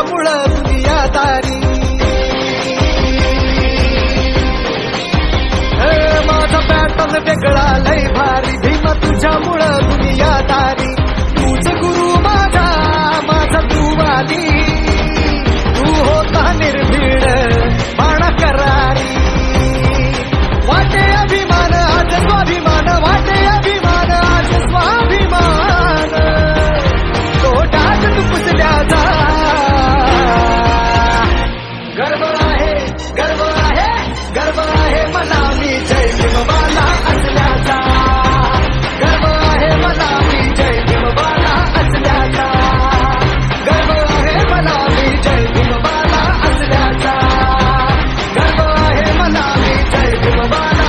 तुझ्यामुळं दुनियादारी. माझा पॅटर्न वेगळा लय भारी, भीमा तुझ्यामुळं दुनियादारी. तूच गुरु माझा, माझा तू वाली, तू होता निर्भीड बाणा करारी. वाटे अभिमान आज स्वाभिमान, वाटे अभिमान आज स्वाभिमान, तोटात तू पुसल्याचा गर्व आहे, गर्व आहे, गर्व आहे मला मी जय भीमबाला असल्याचा. गर्व आहे मला मी जय भीमबाला असल्याचा. गर्व आहे मला मी जय भीमबाला असल्याचा. गर्व आहे मला मी जय भीमबाला.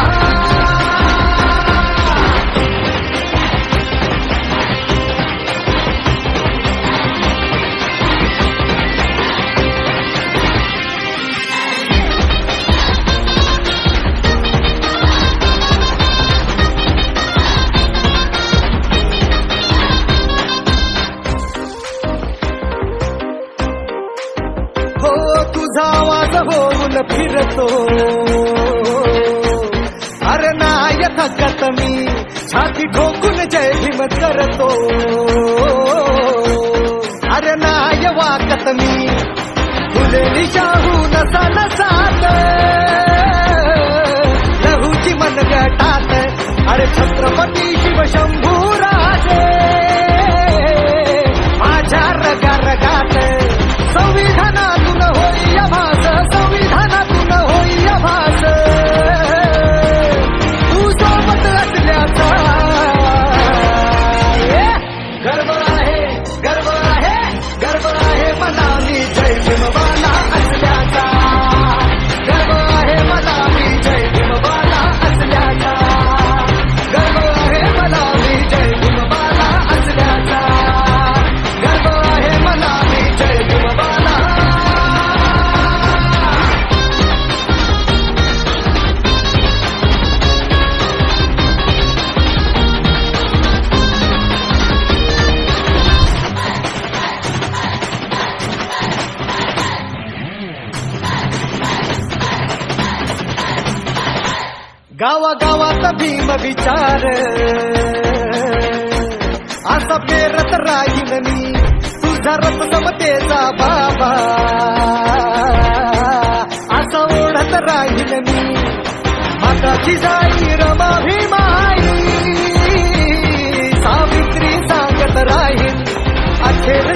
हो तुझा आवाज होऊन फिरतो, अरे नाय थकत मी, छाती ठोकून जय भीम करतो. अरे नाय वाकत मी, फुलेली शाहू नसा नसात, लहूची मन गटात. अरे छत्रपती शिवशंभू राजे माझ्या रगा रगात. संविधानातून होई आभास, संविधानातून होई आभास, तू सोबत असल्याचा गर्व आहे, गर्व आहे, गर्व आहे मला मी जय भीमबाला असल्याचा. गर्व आहे मला मी जय भीमबाला असल्याचा. गर्व आहे मला मी जय भीमबाला असल्याचा. गर्व आहे मला मी जय भीमबाला. गावागावात भीम विचार असा पेरत राहील मी, तुझा रथ समतेचा बाबा असा ओढत राहील मी. माताची जाई रमा भीमाई, सावित्री सांगत राहील अखेर